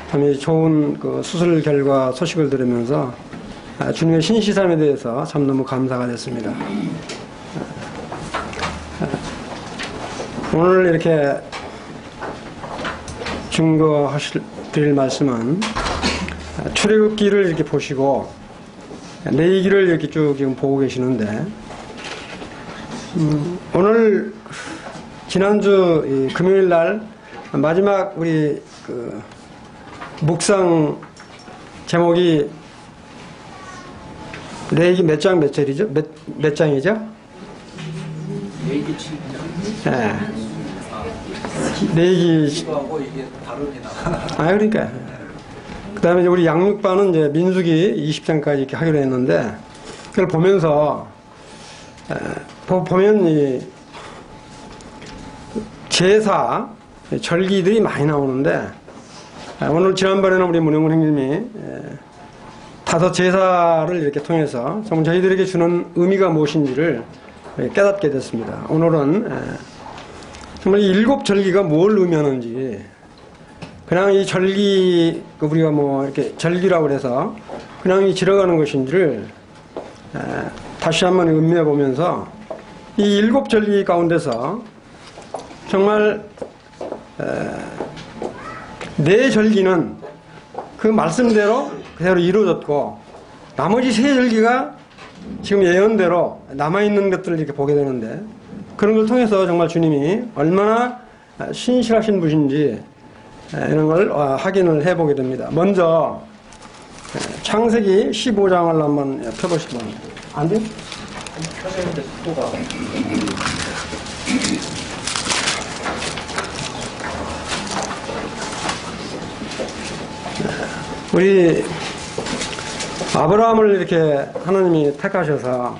참 좋은 그 수술 결과 소식을 들으면서 주님의 신시삼에 대해서 참 너무 감사가 됐습니다. 오늘 이렇게 드릴 말씀은 출애굽기를 이렇게 보시고 레위기를 이렇게 쭉 지금 보고 계시는데, 오늘 지난주 금요일 날 마지막 우리 그 묵상 제목이 레위기 몇 장 몇 절이죠? 몇 장이죠? 레위기 7장. 네. 레위기. 이거하고 이게 다릅니다. 그러니까. 그 다음에 우리 양육반은 이제 민수기 20장까지 이렇게 하기로 했는데, 그걸 보면서, 보면 이 제사, 절기들이 많이 나오는데, 오늘 지난번에는 우리 문영훈 형님이 5 제사를 이렇게 통해서 정말 저희들에게 주는 의미가 무엇인지를 깨닫게 됐습니다. 오늘은 정말 이 7 절기가 뭘 의미하는지, 그냥 이 절기, 우리가 뭐 이렇게 절기라고 해서 그냥 이 지나가는 것인지를 다시 한번 음미해 보면서 이 7 절기 가운데서 정말 4 절기는 그 말씀대로 그대로 이루어졌고, 나머지 3 절기가 지금 예언대로 남아있는 것들을 이렇게 보게 되는데, 그런 걸 통해서 정말 주님이 얼마나 신실하신 분인지 이런 걸 확인을 해보게 됩니다. 먼저 창세기 15장을 한번 펴보시기 바랍니다. 안 돼요? 펴는데 속도가. 우리 아브라함을 이렇게 하나님이 택하셔서,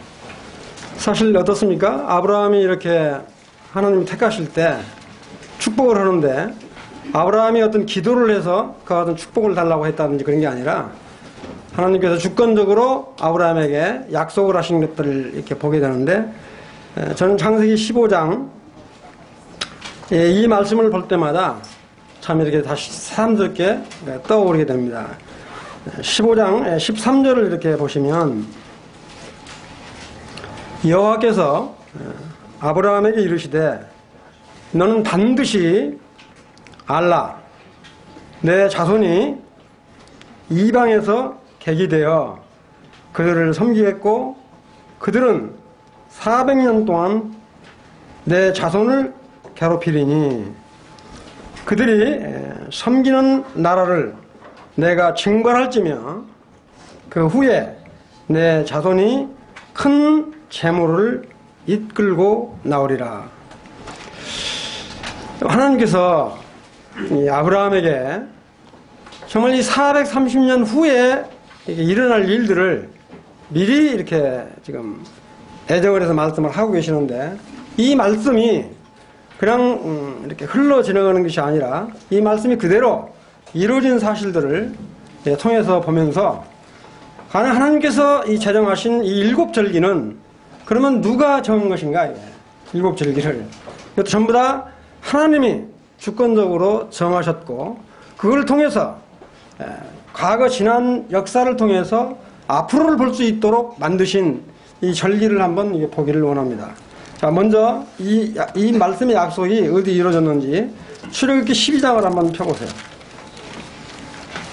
사실 어떻습니까? 아브라함이 이렇게 하나님이 택하실 때 축복을 하는데, 아브라함이 어떤 기도를 해서 그 어떤 축복을 달라고 했다든지 그런 게 아니라, 하나님께서 주권적으로 아브라함에게 약속을 하신 것들을 이렇게 보게 되는데, 저는 창세기 15장 이 말씀을 볼 때마다 참 이렇게 다시 새삼스럽게 떠오르게 됩니다. 15장 13절을 이렇게 보시면, 여호와께서 아브라함에게 이르시되 너는 반드시 알라, 내 자손이 이방에서 객이 되어 그들을 섬기겠고, 그들은 400년 동안 내 자손을 괴롭히리니 그들이 섬기는 나라를 내가 징벌할지며 그 후에 내 자손이 큰 재물을 이끌고 나오리라. 하나님께서 이 아브라함에게 정말 이 430년 후에 일어날 일들을 미리 이렇게 지금 애정을 해서 말씀을 하고 계시는데, 이 말씀이 그냥 이렇게 흘러 지나가는 것이 아니라 이 말씀이 그대로 이루어진 사실들을 통해서 보면서, 하나님께서 이 제정하신 이 7 절기는 그러면 누가 정한 것인가? 7 절기를 이것도 전부 다 하나님이 주권적으로 정하셨고, 그걸 통해서 과거 지난 역사를 통해서 앞으로를 볼 수 있도록 만드신 이 절기를 한번 보기를 원합니다. 자, 먼저 이 말씀의 약속이 어디 이루어졌는지 출애굽기 12장을 한번 펴보세요.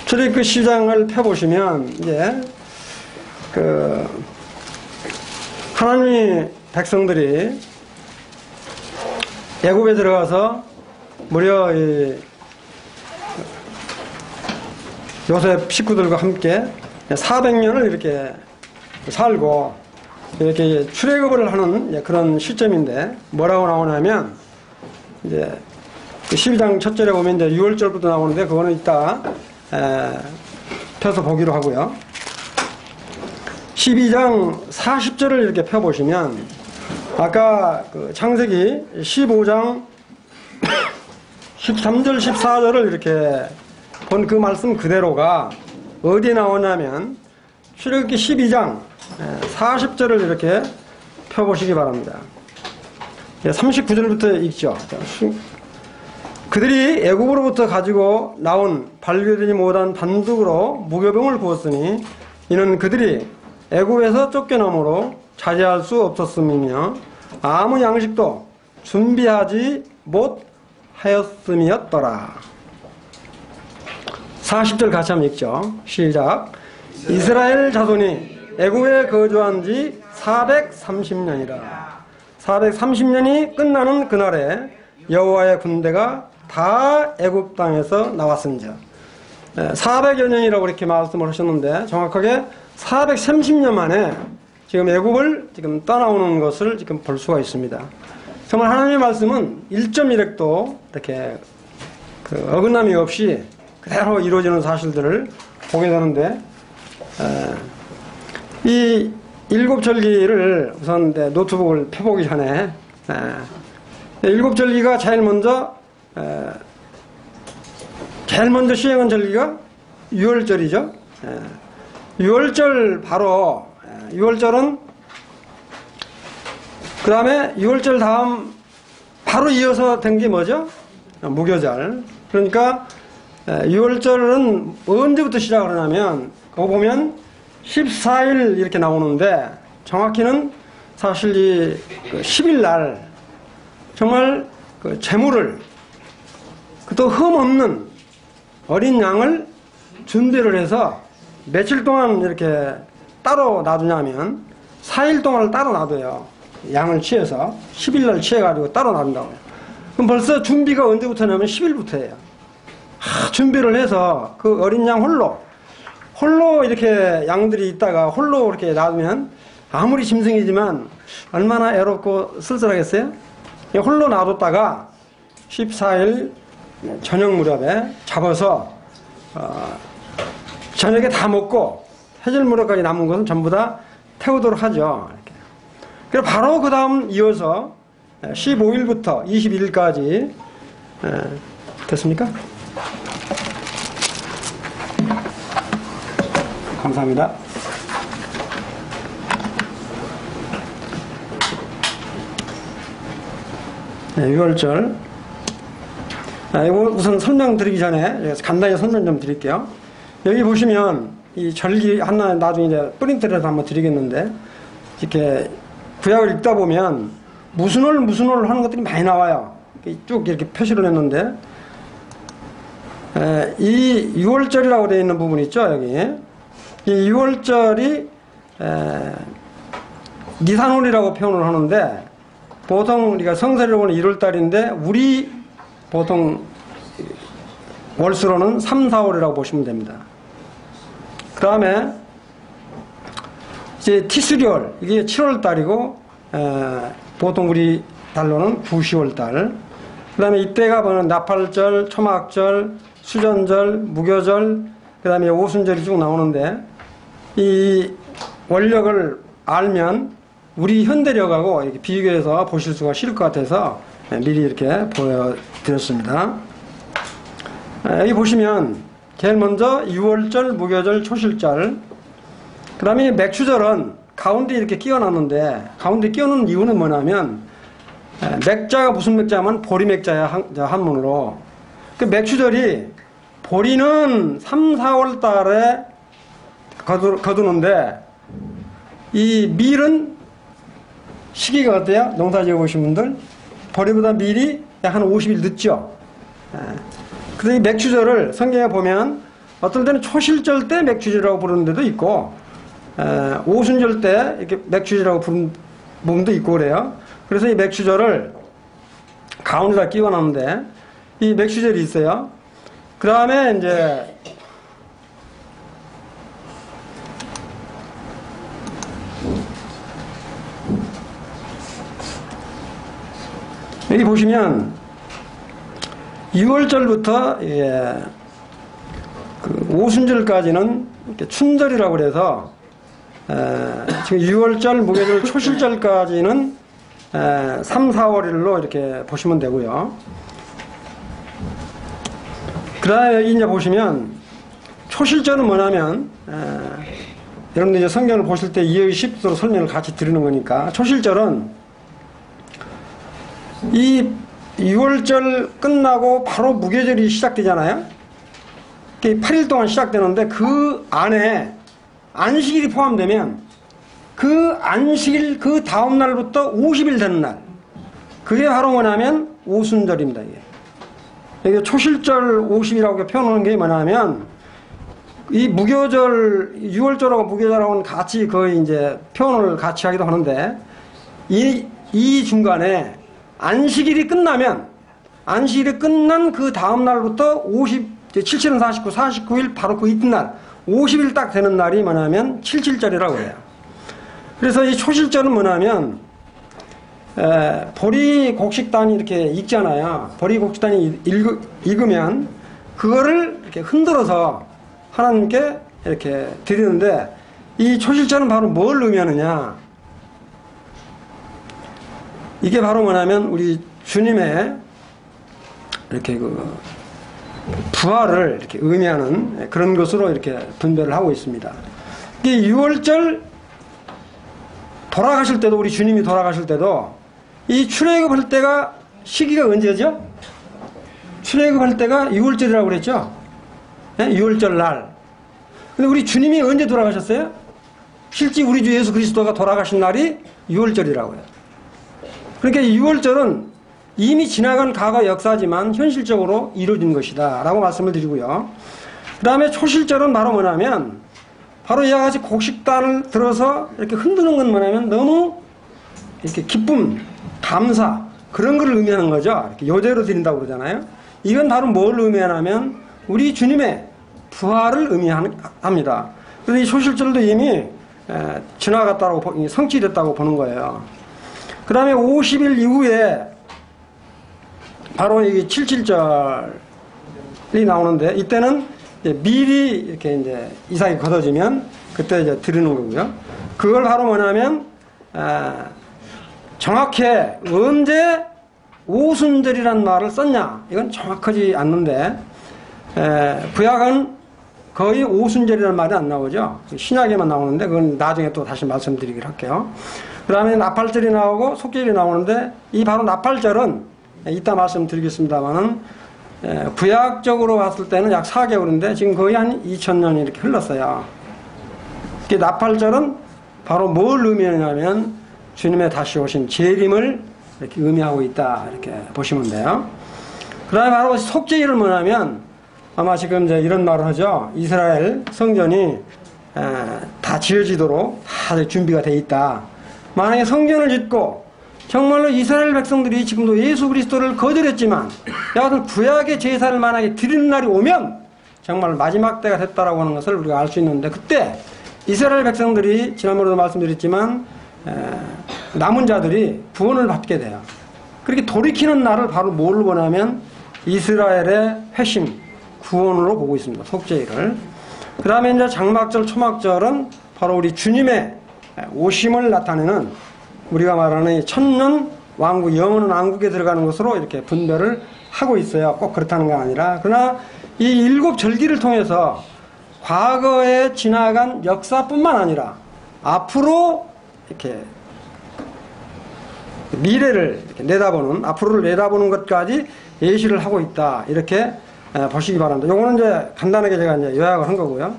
출애굽기 12장을 펴보시면 이제 하나님의 백성들이 애굽에 들어가서 무려 요셉 식구들과 함께 400년을 이렇게 살고 이렇게 출애굽을 하는 그런 시점인데, 뭐라고 나오냐면 이제 12장 첫 절에 보면 이제 6월절부터 나오는데, 그거는 이따 펴서 보기로 하고요. 12장 40절을 이렇게 펴보시면, 아까 그 창세기 15장 13절 14절을 이렇게 본 그 말씀 그대로가 어디에 나오냐면 출애굽기 12장 40절을 이렇게 펴보시기 바랍니다. 39절부터 읽죠. 그들이 애굽으로부터 가지고 나온 발견되지 못한 반죽으로 무교병을 부었으니 이는 그들이 애굽에서 쫓겨남으로 자제할 수 없었음이며 아무 양식도 준비하지 못하였음이었더라. 40절 같이 한번 읽죠. 시작. 이스라엘 자손이 애굽에 거주한 지 430년이라. 430년이 끝나는 그날에 여호와의 군대가 다 애굽 땅에서 나왔은즉 400여 년이라고 이렇게 말씀을 하셨는데 정확하게 430년 만에 지금 애굽을 지금 떠나오는 것을 지금 볼 수가 있습니다. 정말 하나님의 말씀은 1.1획도 이렇게 어긋남이 없이 그대로 이루어지는 사실들을 보게 되는데 이 7절기를 우선 노트북을 펴보기 전에 7절기가 제일 먼저 시행한 절기가 6월절이죠. 6월절 바로 6월절은 그 다음에 6월절 다음 바로 이어서 된 게 뭐죠? 무교절. 그러니까 6월절은 언제부터 시작을 하냐면 그거 보면 14일 이렇게 나오는데 정확히는 사실 이 10일 날 정말 그 제물을 또 흠없는 어린 양을 준비를 해서 며칠 동안 이렇게 따로 놔두냐면 4일 동안을 따로 놔둬요. 양을 취해서 10일 날 취해가지고 따로 놔둔다고요. 그럼 벌써 준비가 언제부터냐면 10일부터예요. 준비를 해서 그 어린 양 홀로 이렇게 양들이 있다가 홀로 이렇게 놔두면 아무리 짐승이지만 얼마나 애롭고 쓸쓸하겠어요? 홀로 놔뒀다가 14일 저녁 무렵에 잡아서 저녁에 다 먹고 해질 무렵까지 남은 것은 전부 다 태우도록 하죠. 이렇게. 그리고 바로 그 다음 이어서 15일부터 21일까지 됐습니까? 감사합니다. 네, 6월절. 이거 우선 설명드리기 전에 간단히 설명 좀 드릴게요. 여기 보시면 이 절기 하나 나중에 이제 프린트를 해서 한번 드리겠는데 이렇게 구약을 읽다 보면 무슨 월 하는 것들이 많이 나와요. 쭉 이렇게 표시를 했는데 이 6월절이라고 되어 있는 부분 있죠, 여기. 이 6월절이 니산월이라고 표현을 하는데 보통 우리가 성서를 보는 1월달인데 우리 보통 월수로는 3, 4월이라고 보시면 됩니다. 그 다음에 이제 티스리월 이게 7월달이고 보통 우리 달로는 9, 10월달. 그 다음에 이때가 보면 나팔절, 초막절, 수전절, 무교절, 그 다음에 오순절이 쭉 나오는데 이 원력을 알면 우리 현대력하고 이렇게 비교해서 보실 수가 있을 것 같아서 미리 이렇게 보여드렸습니다. 여기 보시면 제일 먼저 6월절, 무교절, 초실절, 그 다음에 맥추절은 가운데 이렇게 끼워놨는데 가운데 끼워놓은 이유는 뭐냐면 맥자가 무슨 맥자면 보리맥자야 한문으로. 그 맥추절이 보리는 3, 4월 달에 거두는데 이 밀은 시기가 어때요? 농사 지어 보신 분들 보리보다 밀이 약 한 50일 늦죠. 그래서 이 맥추절을 성경에 보면 어떨 때는 초실절 때 맥추절이라고 부르는 데도 있고 오순절 때 이렇게 맥추절이라고 부르는 부분도 있고 그래요. 그래서 이 맥추절을 가운데다 끼워놨는데 이 맥추절이 있어요. 그 다음에 이제 여기 보시면 6월절부터 그 오순절까지는 이렇게 춘절이라고 그래서 지금 6월절, 무교절, 초실절까지는 3, 4월일로 이렇게 보시면 되고요. 그 다음에 여기 이제 보시면 초실절은 뭐냐면 여러분들 이제 성경을 보실 때 2의 10도로 설명을 같이 드리는 거니까 초실절은 이 6월절 끝나고 바로 무교절이 시작되잖아요. 8일 동안 시작되는데 그 안에 안식일이 포함되면 그 안식일 그 다음 날부터 50일 되는 날, 그게 바로 뭐냐면 오순절입니다. 이게 초실절 50이라고 표현하는 게 뭐냐면 이 무교절 6월절하고 무교절하고는 같이 거의 이제 표현을 같이 하기도 하는데 이 중간에 안식일이 끝나면 안식일이 끝난 그 다음 날부터 77은 49, 49일 바로 그 이튿날 50일 딱 되는 날이 뭐냐면 칠칠절이라고 해요. 그래서 이 초실절은 뭐냐면 보리곡식단이 이렇게 익잖아요. 보리곡식단이 익으면 그거를 이렇게 흔들어서 하나님께 이렇게 드리는데 이 초실절은 바로 뭘 의미하느냐? 이게 바로 뭐냐면 우리 주님의 이렇게 그 부활을 이렇게 의미하는 그런 것으로 이렇게 분별을 하고 있습니다. 이 6월절 돌아가실 때도 우리 주님이 돌아가실 때도 이 출애굽할 때가 시기가 언제죠? 출애굽할 때가 6월절이라고 그랬죠? 네? 6월절 날. 근데 우리 주님이 언제 돌아가셨어요? 실제 우리 주 예수 그리스도가 돌아가신 날이 6월절이라고요. 그러니까 6월절은 이미 지나간 과거 역사지만 현실적으로 이루어진 것이다 라고 말씀을 드리고요. 그 다음에 초실절은 바로 뭐냐면 바로 이와 같이 곡식단을 들어서 이렇게 흔드는 건 뭐냐면 너무 이렇게 기쁨, 감사 그런 걸 의미하는 거죠. 이렇게 요제로 드린다고 그러잖아요. 이건 바로 뭘 의미하냐면 우리 주님의 부활을 의미합니다. 그래서 이 초실절도 이미 지나갔다고 성취됐다고 보는 거예요. 그 다음에 50일 이후에 바로 이 77절이 나오는데 이때는 미리 이렇게 이제 이삭이 걷어지면 그때 이제 드리는 거고요. 그걸 바로 뭐냐면 정확히 언제 오순절이라는 말을 썼냐 이건 정확하지 않는데 구약은 거의 오순절이라는 말이 안 나오죠. 신약에만 나오는데 그건 나중에 또 다시 말씀드리기로 할게요. 그 다음에 나팔절이 나오고 속절이 나오는데 이 바로 나팔절은 이따 말씀드리겠습니다만은 구약적으로 봤을 때는 약 4개월인데 지금 거의 한 2000년이 이렇게 흘렀어요. 나팔절은 바로 뭘 의미하냐면 주님의 다시 오신 재림을 이렇게 의미하고 있다 이렇게 보시면 돼요. 그 다음에 바로 속죄일은 뭐냐면 아마 지금 이제 이런 말을 하죠. 이스라엘 성전이 다 지어지도록 다 준비가 돼 있다. 만약에 성전을 짓고 정말로 이스라엘 백성들이 지금도 예수 그리스도를 거절했지만 여하튼 구약의 제사를 만약에 드리는 날이 오면 정말 마지막 때가 됐다라고 하는 것을 우리가 알 수 있는데 그때 이스라엘 백성들이 지난번에도 말씀드렸지만 남은 자들이 구원을 받게 돼요. 그렇게 돌이키는 날을 바로 뭘 보냐면 이스라엘의 회심, 구원으로 보고 있습니다. 속죄일을. 그 다음에 이제 장막절, 초막절은 바로 우리 주님의 오심을 나타내는 우리가 말하는 천년 왕국, 영원한 왕국에 들어가는 것으로 이렇게 분별을 하고 있어요. 꼭 그렇다는 건 아니라. 그러나 이 7 절기를 통해서 과거에 지나간 역사뿐만 아니라 앞으로 이렇게 미래를 이렇게 내다보는, 앞으로를 내다보는 것까지 예시를 하고 있다. 이렇게 보시기 바랍니다. 요거는 이제 간단하게 제가 이제 요약을 한 거고요.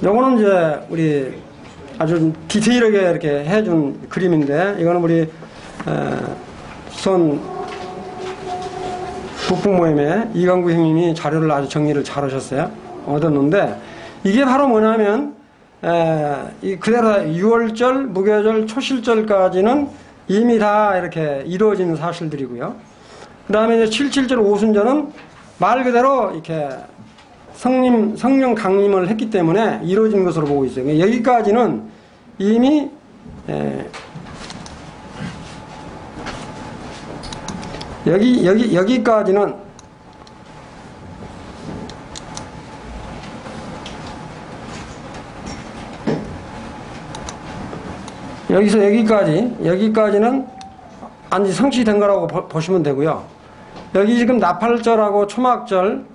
요거는 이제 우리 아주 디테일하게 이렇게 해준 그림인데, 이거는 우리, 북북모임에 이강구 형님이 자료를 아주 정리를 잘 하셨어요. 얻었는데, 이게 바로 뭐냐면, 그대로 6월절, 무교절, 초실절까지는 이미 다 이렇게 이루어진 사실들이고요. 그 다음에 이제 77절, 오순절은 말 그대로 이렇게 성령 강림을 했기 때문에 이루어진 것으로 보고 있어요. 여기까지는 이미 여기까지는 여기서 여기까지는 완전히 성취된 거라고 보시면 되고요. 여기 지금 나팔절하고 초막절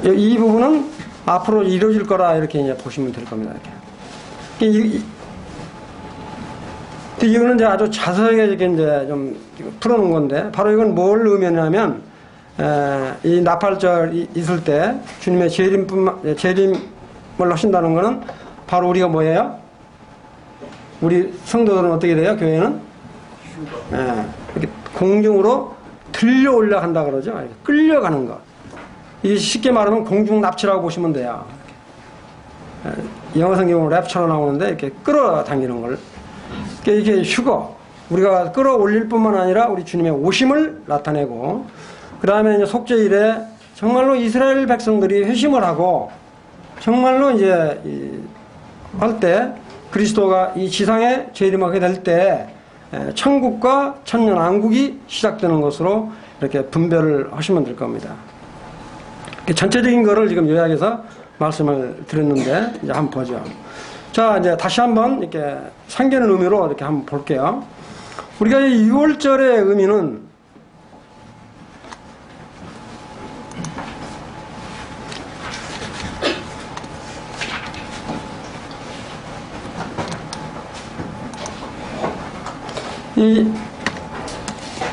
이 부분은 앞으로 이루어질 거라 이렇게 이제 보시면 될 겁니다. 이렇게. 근데 이거는 이제 아주 자세하게 이렇게 이제 좀 풀어놓은 건데, 바로 이건 뭘 의미하냐면, 이 나팔절 있을 때 주님의 재림을 하신다는 거는 바로 우리가 뭐예요? 우리 성도들은 어떻게 돼요? 교회는? 이렇게 공중으로 들려 올라간다 그러죠. 이렇게 끌려가는 것. 이 쉽게 말하면 공중 납치라고 보시면 돼요. 영어 성경으로 랩처럼 나오는데 이렇게 끌어당기는 걸. 이게 휴거. 우리가 끌어올릴 뿐만 아니라 우리 주님의 오심을 나타내고, 그 다음에 이제 속죄일에 정말로 이스라엘 백성들이 회심을 하고, 정말로 이제 할 때 그리스도가 이 지상에 재림하게 될 때 천국과 천년왕국이 시작되는 것으로 이렇게 분별을 하시면 될 겁니다. 전체적인 거를 지금 요약해서 말씀을 드렸는데, 이제 한번 보죠. 자, 이제 다시 한번 이렇게 상기하는 의미로 이렇게 한번 볼게요. 우리가 이 6월절의 의미는 이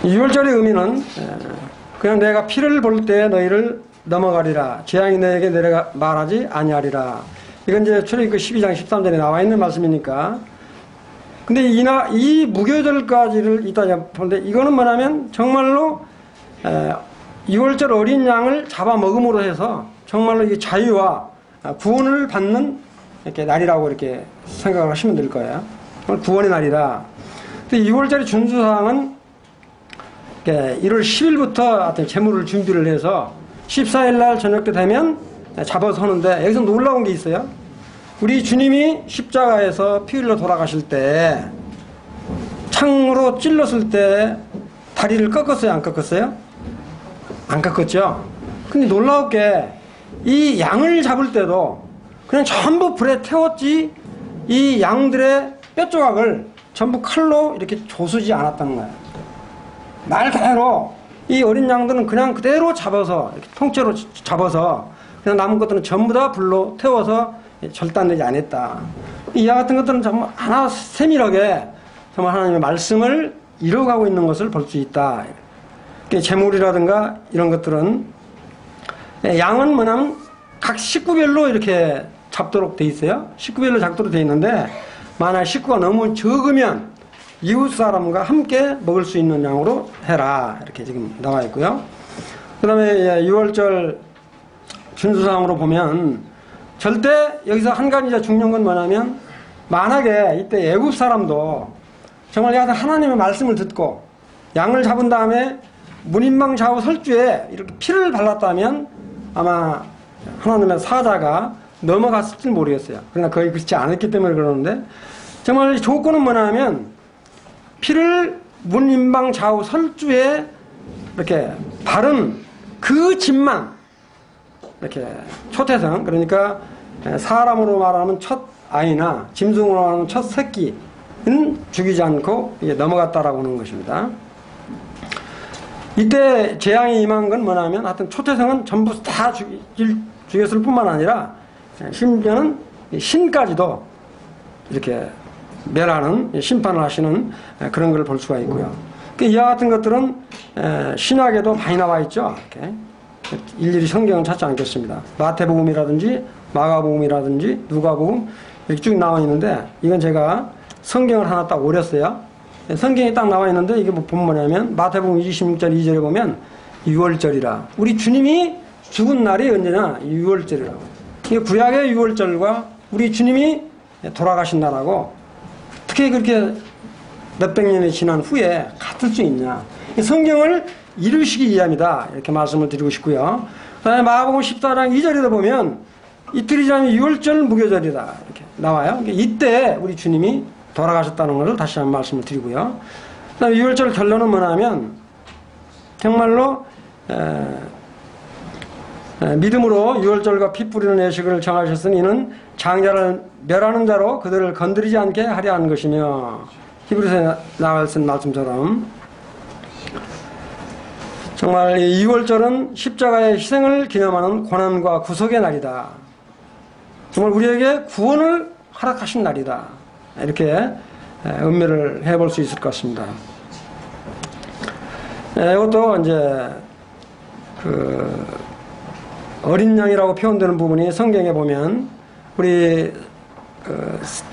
6월절의 의미는 그냥 내가 피를 볼 때 너희를 넘어가리라. 재앙이 너에게 내려가 말하지 아니하리라. 이건 이제 출애굽기 12장 13절에 나와 있는 말씀이니까. 근데 이 무교절까지를 이따 보는데, 이거는 뭐냐면 정말로 6월절 어린 양을 잡아먹음으로 해서 정말로 이 자유와 구원을 받는 이렇게 날이라고 이렇게 생각을 하시면 될 거예요. 구원의 날이라. 근데 6월절의 준수사항은 1월 10일부터 하여튼 제물을 준비를 해서 14일 날 저녁 때 되면 잡아서 하는데, 여기서 놀라운 게 있어요. 우리 주님이 십자가에서 피 흘려 돌아가실 때 창으로 찔렀을 때 다리를 꺾었어요? 안 꺾었어요? 안 꺾었죠? 근데 놀라웠게 이 양을 잡을 때도 그냥 전부 불에 태웠지, 이 양들의 뼈조각을 전부 칼로 이렇게 조수지 않았다는 거예요. 말 그대로 이 어린 양들은 그냥 그대로 잡아서, 이렇게 통째로 잡아서 그냥 남은 것들은 전부 다 불로 태워서 절단되지 않았다. 이와 같은 것들은 정말 하나 세밀하게 정말 하나님의 말씀을 이루어가고 있는 것을 볼 수 있다. 제물이라든가 이런 것들은, 양은 뭐냐면 각 식구별로 이렇게 잡도록 돼 있어요. 식구별로 잡도록 돼 있는데, 만약 식구가 너무 적으면 이웃 사람과 함께 먹을 수 있는 양으로 해라. 이렇게 지금 나와 있고요. 그 다음에 6월절 준수사항으로 보면 절대 여기서 한 가지 중요한 건 뭐냐면, 만약에 이때 애굽 사람도 정말 하나님의 말씀을 듣고 양을 잡은 다음에 문인방 좌우 설주에 이렇게 피를 발랐다면 아마 하나님의 사자가 넘어갔을지 모르겠어요. 그러나 거의 그렇지 않았기 때문에 그러는데, 정말 조건은 뭐냐면 피를 문인방 좌우 설주에 이렇게 바른 그 집만 이렇게 초태성, 그러니까 사람으로 말하면 첫 아이나 짐승으로 말하면 첫 새끼는 죽이지 않고 이게 넘어갔다라고 하는 것입니다. 이때 재앙이 임한 건 뭐냐면, 하여튼 초태성은 전부 다 죽였을 뿐만 아니라 심지어는 신까지도 이렇게 멸하는, 심판을 하시는 그런 걸 볼 수가 있고요. 이와 같은 것들은 신약에도 많이 나와 있죠. 이렇게 일일이 성경은 찾지 않겠습니다. 마태복음이라든지 마가복음이라든지 누가복음 이렇게 쭉 나와 있는데, 이건 제가 성경을 하나 딱 오렸어요. 성경이 딱 나와 있는데, 이게 뭐 보면 뭐냐면 마태복음 26절 2절에 보면 6월절이라. 우리 주님이 죽은 날이 언제냐? 6월절이라고. 이게 구약의 6월절과 우리 주님이 돌아가신 날하고 어떻게 그렇게 몇백 년이 지난 후에 같을 수 있냐? 성경을 이루시기 위함이다. 이렇게 말씀을 드리고 싶고요. 그 다음에 마가복음 14장 2절에도 보면 이틀이 지나면 6월절 무교절이다. 이렇게 나와요. 이때 우리 주님이 돌아가셨다는 것을 다시 한번 말씀을 드리고요. 그 다음에 6월절 결론은 뭐냐면, 정말로 믿음으로 6월절과 피 뿌리는 예식을 정하셨으니 이는 장자를 멸하는 자로 그들을 건드리지 않게 하려 하는 것이며, 히브리서에 나와 있는 말씀처럼 정말 이 6월절은 십자가의 희생을 기념하는 고난과 구속의 날이다. 정말 우리에게 구원을 허락하신 날이다. 이렇게 음미를 해볼 수 있을 것 같습니다. 이것도 이제 그 어린 양이라고 표현되는 부분이 성경에 보면 우리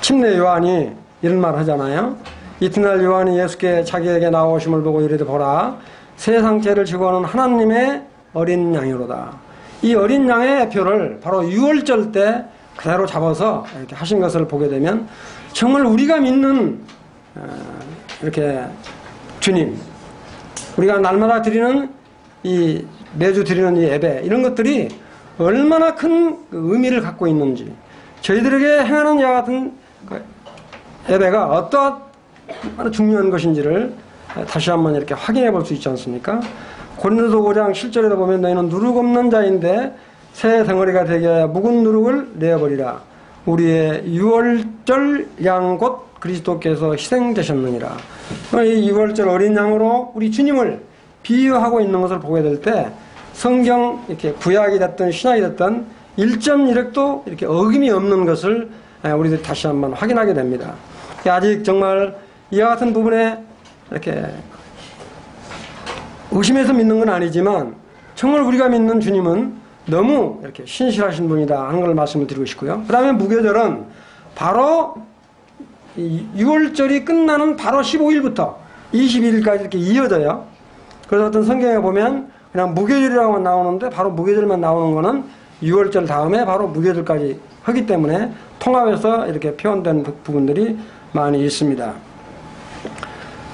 침례 요한이 이런 말을 하잖아요. 이튿날 요한이 예수께 자기에게 나오심을 보고 이르되 보라 세상 죄를 지고 오는 하나님의 어린 양이로다. 이 어린 양의 표를 바로 유월절 때 그대로 잡아서 이렇게 하신 것을 보게 되면 정말 우리가 믿는 이렇게 주님, 우리가 날마다 드리는 이 매주 드리는 이 예배 이런 것들이 얼마나 큰 의미를 갖고 있는지, 저희들에게 행하는 이와 같은 예배가 어떠한 중요한 것인지를 다시 한번 이렇게 확인해 볼 수 있지 않습니까? 고린도서 5장 7절에도 보면 너희는 누룩 없는 자인데 새 덩어리가 되게 하여 묵은 누룩을 내어버리라. 우리의 유월절 양 곧 그리스도께서 희생되셨느니라. 이 유월절 어린 양으로 우리 주님을 비유하고 있는 것을 보게 될 때 성경 이렇게 구약이 됐든 신약이 됐든 1.1획도 이렇게 어김이 없는 것을 우리들 다시 한번 확인하게 됩니다. 아직 정말 이와 같은 부분에 이렇게 의심해서 믿는 건 아니지만 정말 우리가 믿는 주님은 너무 이렇게 신실하신 분이다 하는 걸 말씀을 드리고 싶고요. 그 다음에 무교절은 바로 6월절이 끝나는 바로 15일부터 21일까지 이렇게 이어져요. 그래서 어떤 성경에 보면 그냥 무교절이라고만 나오는데 바로 무교절만 나오는 거는 6월절 다음에 바로 무교절까지 하기 때문에 통합해서 이렇게 표현된 부분들이 많이 있습니다.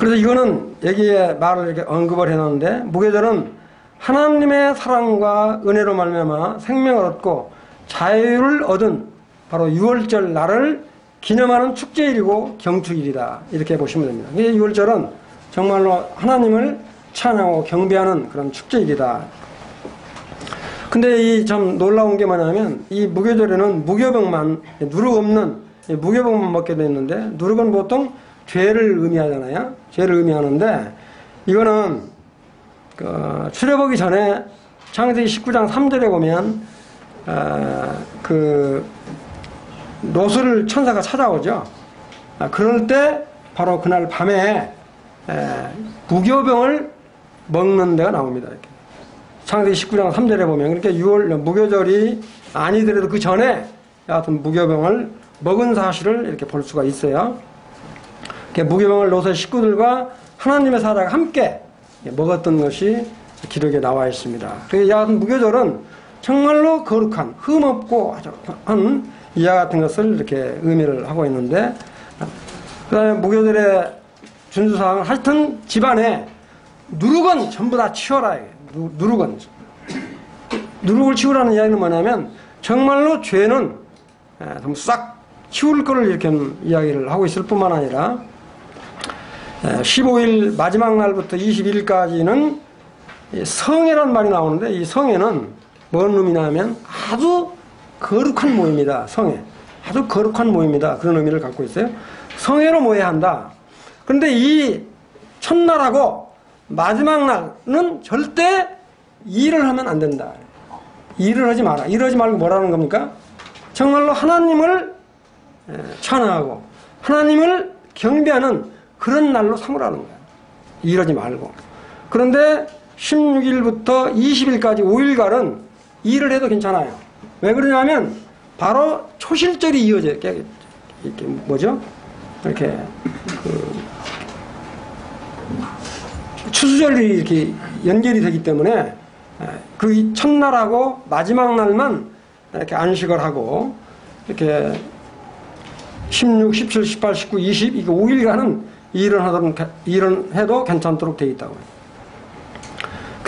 그래서 이거는 여기에 말을 이렇게 언급을 해놨는데 무교절은 하나님의 사랑과 은혜로 말미암아 생명을 얻고 자유를 얻은 바로 6월절 날을 기념하는 축제일이고 경축일이다 이렇게 보시면 됩니다. 6월절은 정말로 하나님을 찬양하고 경배하는 그런 축제일이다. 근데 이 참 놀라운 게 뭐냐면 이 무교절에는 무교병만 누룩 없는 무교병만 먹게 돼 있는데 누룩은 보통 죄를 의미하잖아요. 죄를 의미하는데 이거는 출애굽하기 전에 창세기 19장 3절에 보면 롯을 천사가 찾아오죠. 그럴 때 바로 그날 밤에 무교병을 먹는 데가 나옵니다. 이렇게. 창세기 19장 3절에 보면 그렇게 무교절이 아니더라도 그 전에 여하튼 무교병을 먹은 사실을 이렇게 볼 수가 있어요. 무교병을 롯의 식구들과 하나님의 사자가 함께 먹었던 것이 기록에 나와 있습니다. 그래서 여하튼 무교절은 정말로 거룩한 흠없고 한 이와 같은 것을 이렇게 의미를 하고 있는데, 그 다음에 무교절의 준수사항은 하여튼 집안에 누룩은 전부 다 치워라. 누룩을 치우라는 이야기는 뭐냐면 정말로 죄는 싹 치울 거를 이렇게 이야기를 하고 있을 뿐만 아니라 15일 마지막 날부터 21일까지는 성회란 말이 나오는데 이 성회는 뭔 의미냐면 아주 거룩한 모임이다. 성회. 아주 거룩한 모임이다. 그런 의미를 갖고 있어요. 성회로 모여야 한다. 그런데 이 첫날하고 마지막 날은 절대 일을 하면 안 된다. 일을 하지 마라. 일을 하지 말고 뭐라는 겁니까? 정말로 하나님을 찬양하고 하나님을 경배하는 그런 날로 삼으라는 거야. 일하지 말고. 그런데 16일부터 20일까지 5일간은 일을 해도 괜찮아요. 왜 그러냐면 바로 초실절이 이어져 이렇게 뭐죠? 이렇게 추수절이 이렇게 연결이 되기 때문에 그 첫날하고 마지막 날만 이렇게 안식을 하고 이렇게 16, 17, 18, 19, 20 이게 5일간은 일은 해도 괜찮도록 되어 있다고.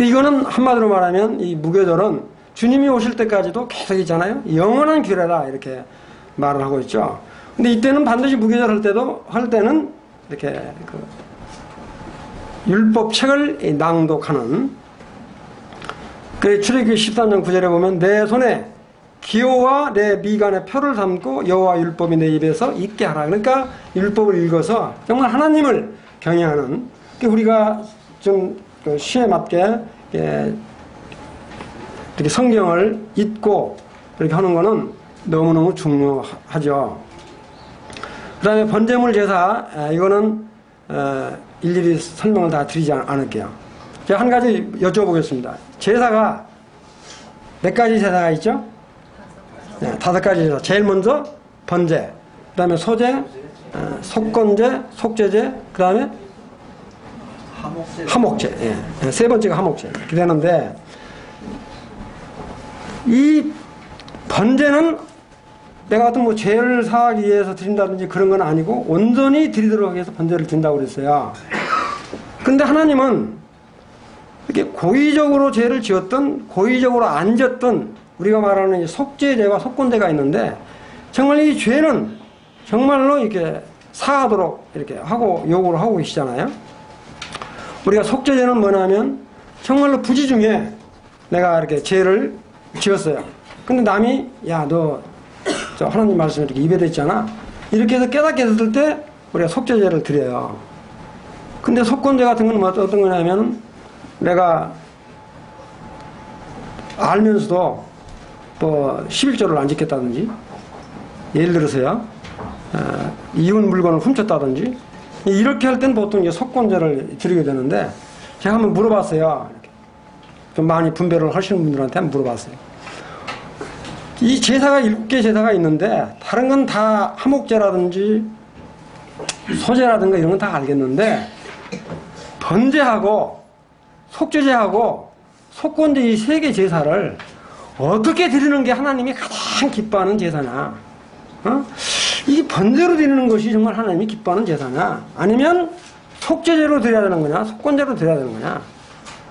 이거는 한마디로 말하면 이 무교절은 주님이 오실 때까지도 계속 있잖아요. 영원한 규례다 이렇게 말을 하고 있죠. 근데 이때는 반드시 무교절 할 때는 이렇게 율법책을 낭독하는. 그래서 출애굽기 13장 9절에 보면 내 손에 기호와 내 미간에 표를 담고 여호와 율법이 내 입에서 있게 하라. 그러니까 율법을 읽어서 정말 하나님을 경외하는. 우리가 좀 시에 맞게 이렇게 성경을 읽고 이렇게 하는 거는 너무너무 중요하죠. 다음에 번제물 제사, 이거는 일일이 설명을 다 드리지 않을게요. 제가 한 가지 여쭤보겠습니다. 제사가 몇 가지 제사가 있죠? 네, 5가지 제사. 제일 먼저 번제, 그 다음에 소제, 속건제, 속제제, 그 다음에 화목제. 예. 세 번째가 화목제. 이렇게 되는데, 이 번제는 내가 어떤 뭐 죄를 사하기 위해서 드린다든지 그런 건 아니고 온전히 드리도록 해서 번제를 드린다고 그랬어요. 근데 하나님은 이렇게 고의적으로 죄를 지었던 고의적으로 안 지었던 우리가 말하는 속죄죄와 속건죄가 있는데 정말 이 죄는 정말로 이렇게 사하도록 이렇게 하고 요구를 하고 계시잖아요. 우리가 속죄죄는 뭐냐면 정말로 부지 중에 내가 이렇게 죄를 지었어요. 근데 남이 야 너 저 하나님 말씀이 이렇게 입에 댔잖아. 이렇게 해서 깨닫게 됐을 때 우리가 속죄죄를 드려요. 근데 속건죄 같은 건 어떤 거냐면 내가 알면서도 뭐 11조를 안 지켰다든지 예를 들어서요. 이웃 물건을 훔쳤다든지 이렇게 할 땐 보통 이제 속건죄를 드리게 되는데 제가 한번 물어봤어요. 이렇게. 좀 많이 분별을 하시는 분들한테 한번 물어봤어요. 이 제사가 7개 제사가 있는데 다른 건 다 화목제라든지 소제라든가 이런 건 다 알겠는데 번제하고 속죄제하고 속건제 이 3개 제사를 어떻게 드리는 게 하나님이 가장 기뻐하는 제사냐? 이 번제로 드리는 것이 정말 하나님이 기뻐하는 제사냐? 아니면 속죄제로 드려야 되는 거냐? 속건제로 드려야 되는 거냐?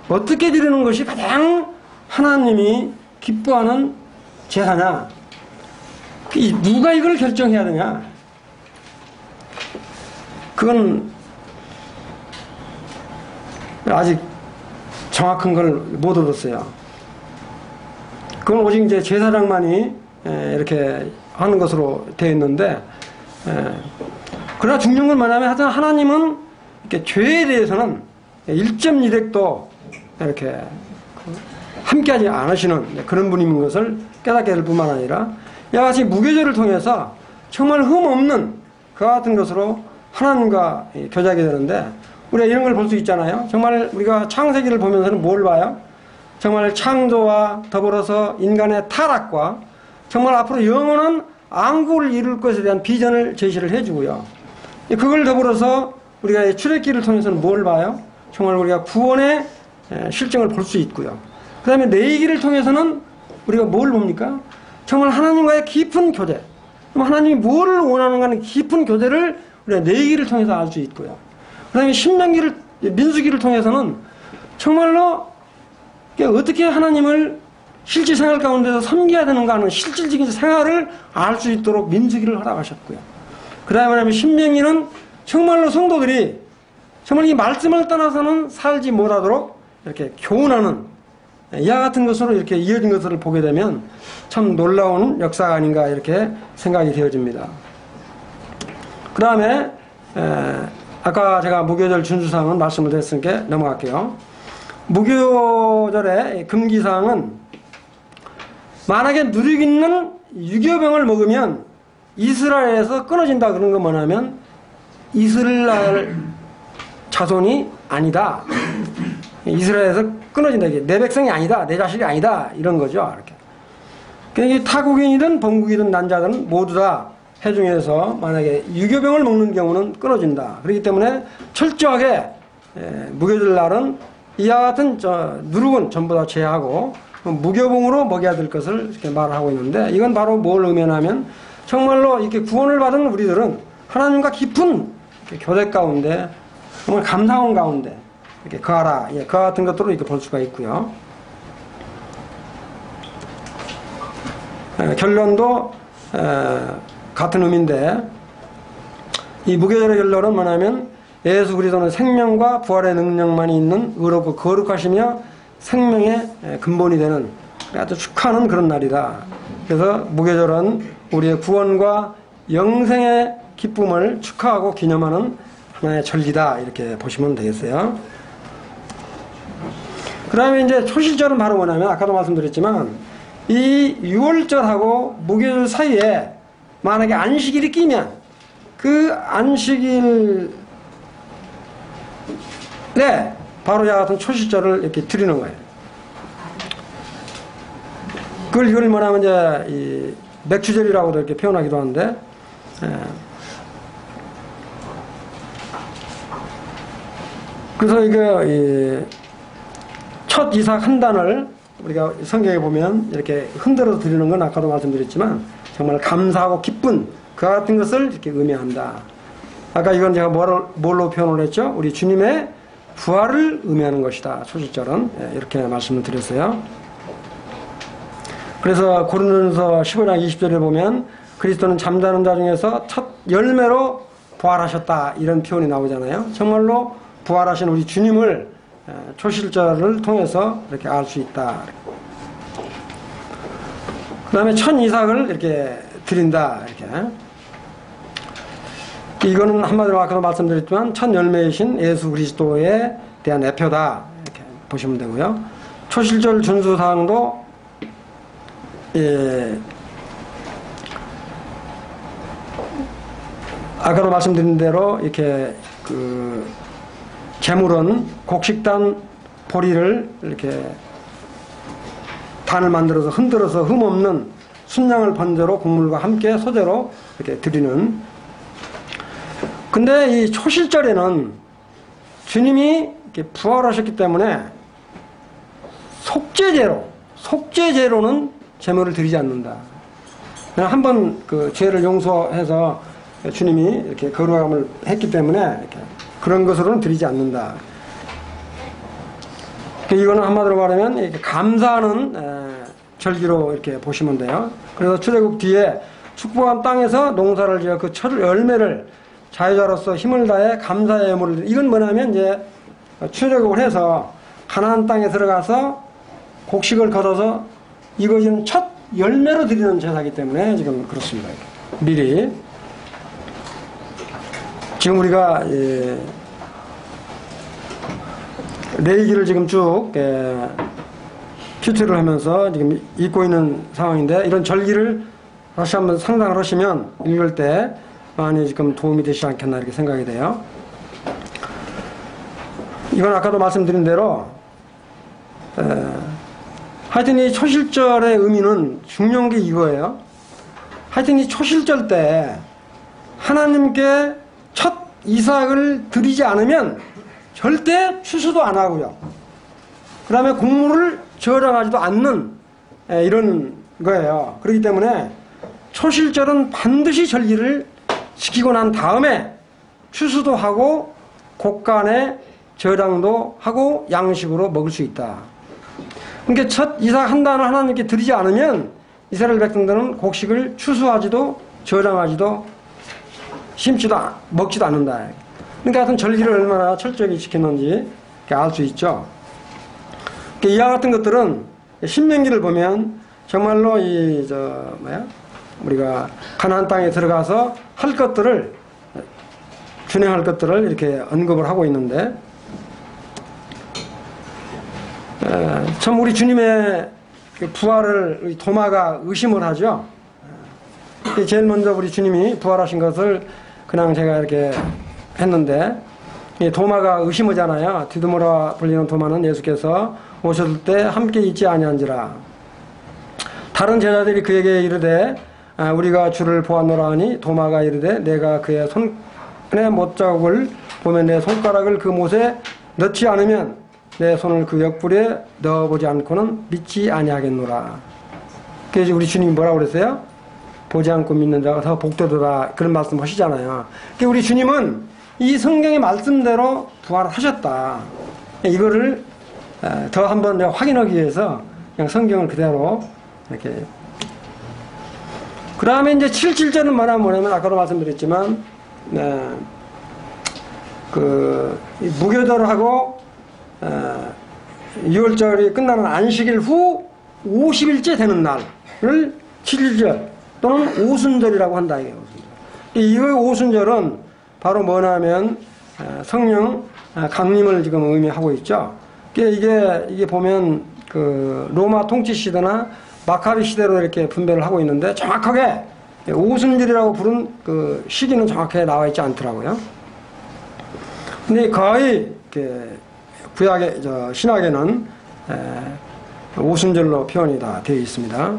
어떻게 드리는 것이 가장 하나님이 기뻐하는 제사냐? 누가 이걸 결정해야 되냐? 그건 아직 정확한 걸 못 얻었어요. 그건 오직 이제 제사장만이 이렇게 하는 것으로 되어 있는데, 그러나 중요한 건 뭐냐면 하여튼 하나님은 이렇게 죄에 대해서는 1.2획도 이렇게 함께하지 않으시는 그런 분인 것을 깨닫게 될 뿐만 아니라 이와 같이 무교제를 통해서 정말 흠없는 그와 같은 것으로 하나님과 교제하게 되는데 우리가 이런 걸 볼 수 있잖아요. 정말 우리가 창세기를 보면서는 뭘 봐요? 정말 창조와 더불어서 인간의 타락과 정말 앞으로 영원한 왕국을 이룰 것에 대한 비전을 제시를 해주고요. 그걸 더불어서 우리가 출애굽기를 통해서는 뭘 봐요? 정말 우리가 구원의 실정을 볼 수 있고요. 그 다음에 레위기를 통해서는 우리가 뭘 봅니까? 정말 하나님과의 깊은 교제. 하나님이 뭐를 원하는가 하는 깊은 교제를 우리가 레위기를 통해서 알 수 있고요. 그 다음에 민수기를 통해서는 정말로 어떻게 하나님을 실제 생활 가운데서 섬겨야 되는가 하는 실질적인 생활을 알 수 있도록 민수기를 허락하셨고요. 그 다음에 신명기는 정말로 성도들이 정말 이 말씀을 떠나서는 살지 못하도록 이렇게 교훈하는 이와 같은 것으로 이렇게 이어진 것을 보게 되면 참 놀라운 역사가 아닌가 이렇게 생각이 되어집니다. 그 다음에 아까 제가 무교절 준수사항은 말씀을 드렸으니까 넘어갈게요. 무교절의 금기사항은 만약에 누룩있는 유교병을 먹으면 이스라엘에서 끊어진다 그런 건 뭐냐면 이스라엘 자손이 아니다. 이스라엘에서 끊어진다. 내 백성이 아니다. 내 자식이 아니다. 이런 거죠. 이렇게. 그러니까 타국인이든 본국이든 난자든 모두 다 해중에서 만약에 유교병을 먹는 경우는 끊어진다. 그렇기 때문에 철저하게 무교절 날은 이와 같은 누룩은 전부 다 제하고 무교봉으로 먹여야 될 것을 이렇게 말하고 있는데 이건 바로 뭘 의미하냐면 정말로 이렇게 구원을 받은 우리들은 하나님과 깊은 교제 가운데 정말 감사원 가운데 이렇게 거하라. 그와 같은 것들을 이렇게 볼 수가 있고요. 결론도 같은 의미인데 이 무교절의 결론은 뭐냐면 예수 그리스도는 생명과 부활의 능력만이 있는 의롭고 거룩하시며 생명의 근본이 되는 아주 축하하는 그런 날이다. 그래서 무교절은 우리의 구원과 영생의 기쁨을 축하하고 기념하는 하나의 절기다. 이렇게 보시면 되겠어요. 그 다음에 이제 초실절은 바로 뭐냐면 아까도 말씀드렸지만 이 6월절하고 무교절 사이에 만약에 안식일이 끼면 그 안식일 바로 이와 같은 초실절을 이렇게 드리는 거예요. 이걸 뭐냐면 이제 이 맥주절이라고도 이렇게 표현하기도 하는데, 그래서 이게 첫 이삭 한 단을 우리가 성경에 보면 이렇게 흔들어서 드리는 건 아까도 말씀드렸지만 정말 감사하고 기쁜 그 같은 것을 이렇게 의미한다. 아까 이건 제가 뭘로 표현을 했죠? 우리 주님의 부활을 의미하는 것이다. 초실절은 이렇게 말씀을 드렸어요. 그래서 고린도전서 15장 20절에 보면 그리스도는 잠자는 자 중에서 첫 열매로 부활하셨다 이런 표현이 나오잖아요. 정말로 부활하신 우리 주님을 초실절을 통해서 이렇게 알 수 있다. 그 다음에 첫 이삭을 이렇게 드린다. 이렇게. 이거는 한마디로 아까도 말씀드렸지만 첫 열매이신 예수 그리스도에 대한 애표다. 이렇게 보시면 되고요. 초실절 준수사항도 아까도 말씀드린 대로 이렇게 제물은 곡식단 보리를 이렇게 단을 만들어서 흔들어서 흠없는 순양을 번제로 곡물과 함께 소제로 이렇게 드리는. 근데 이 초실절에는 주님이 이렇게 부활하셨기 때문에 속죄제로는 제물을 드리지 않는다. 한번 그 죄를 용서해서 주님이 이렇게 거룩함을 했기 때문에 이렇게 그런 것으로는 드리지 않는다. 이거는 한마디로 말하면 이렇게 감사하는 절기로 이렇게 보시면 돼요. 그래서 출애굽 뒤에 축복한 땅에서 농사를 지어 그 첫 열매를 자유자로서 힘을 다해 감사의 예물을, 이건 뭐냐면 이제 출애굽을 해서 가나안 땅에 들어가서 곡식을 거둬서 이것은 첫 열매로 드리는 제사이기 때문에 지금 그렇습니다. 미리 지금 우리가 레위기를 지금 쭉 큐티를 하면서 지금 읽고 있는 상황인데, 이런 절기를 다시 한번 상상을 하시면 읽을 때 많이 지금 도움이 되시지 않겠나 이렇게 생각이 돼요. 이건 아까도 말씀드린 대로 하여튼 이 초실절의 의미는 중요한 게 이거예요. 하여튼 이 초실절 때 하나님께 첫 이삭을 드리지 않으면 절대 추수도 안 하고요. 그 다음에 곡물을 저장하지도 않는 이런 거예요. 그렇기 때문에 초실절은 반드시 절기를 지키고 난 다음에 추수도 하고 곡간에 저장도 하고 양식으로 먹을 수 있다. 그러니까 첫 이삭 한 단을 하나님께 드리지 않으면 이스라엘 백성들은 곡식을 추수하지도 저장하지도 심지도 먹지도 않는다. 그러니까 하여튼 절기를 얼마나 철저히 지켰는지 알 수 있죠. 이와 같은 것들은 신명기를 보면 정말로 우리가 가나안 땅에 들어가서 할 것들을, 준행할 것들을 이렇게 언급을 하고 있는데, 참 우리 주님의 부활을 도마가 의심을 하죠. 제일 먼저 우리 주님이 부활하신 것을 그냥 제가 이렇게 했는데, 도마가 의심하잖아요. 디두모라 불리는 도마는 예수께서 오셨을 때 함께 있지 아니한지라. 다른 제자들이 그에게 이르되 우리가 주를 보았노라 하니, 도마가 이르되 내가 그의 손의 못자국을 보면 내 손가락을 그 못에 넣지 않으면 내 손을 그 옆구리에 넣어보지 않고는 믿지 아니하겠노라. 그래서 우리 주님이 뭐라고 그랬어요? 보지 않고 믿는 자가 더 복되도다, 그런 말씀 하시잖아요. 그러니까 우리 주님은 이 성경의 말씀대로 부활하셨다. 이거를 더 한번 확인하기 위해서 그냥 성경을 그대로 이렇게. 그 다음에 이제 7.7절은 뭐냐면 아까도 말씀드렸지만 무교절하고 6월절이 끝나는 안식일 후 50일째 되는 날을 7.7절 또는 오순절이라고 한다. 이 오순절은 바로 뭐냐면 성령 강림을 지금 의미하고 있죠. 이게 보면 그 로마 통치 시대나 마카비 시대로 이렇게 분배를 하고 있는데, 정확하게 오순절이라고 부른 그 시기는 정확하게 나와 있지 않더라고요. 근데 거의 구약의 신학에는 오순절로 표현이 다 되어 있습니다.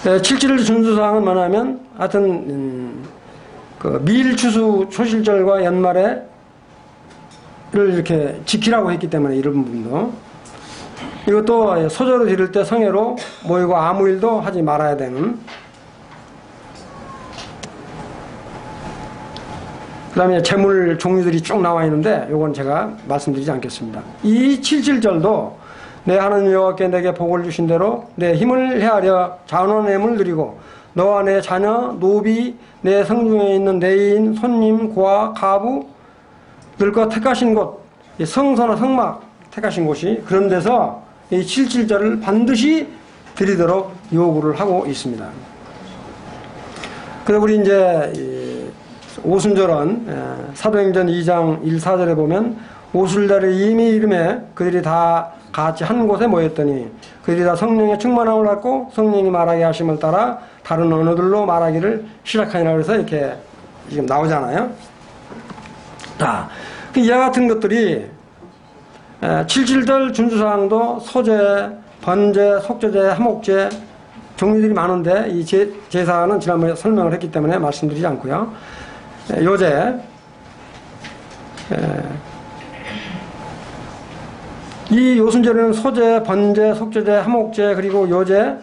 7절 준수사항은 뭐냐면 하여튼 그 밀추수 초실절과 연말에를 이렇게 지키라고 했기 때문에 이런 부분도, 이것도 소조를 드릴 때 성회로 모이고 아무 일도 하지 말아야 되는, 그 다음에 재물 종류들이 쭉 나와 있는데 요건 제가 말씀드리지 않겠습니다. 이 77절도 내 하나님 여호와께 내게 복을 주신 대로 내 힘을 헤아려 자원함을 누리고 너와 내 자녀, 노비, 내 성중에 있는 내인, 손님, 고아, 가부 들것 택하신 곳, 성소나 성막 택하신 곳이 그런 데서 이 77절을 반드시 드리도록 요구를 하고 있습니다. 그래서 우리 이제 오순절은 사도행전 2장 1, 4절에 보면 오순절에 이미 이름에 그들이 다 같이 한 곳에 모였더니 그들이 다 성령의 충만함을 받고 성령이 말하게 하심을 따라 다른 언어들로 말하기를 시작하니라. 그래서 이렇게 지금 나오잖아요. 자, 이와 같은 것들이 77절 준수사항도 소제, 번제, 속죄제, 화목제 종류들이 많은데 이 제사는 지난번에 설명을 했기 때문에 말씀드리지 않고요. 요제, 이 요순절에는 소제, 번제, 속죄제, 화목제 그리고 요제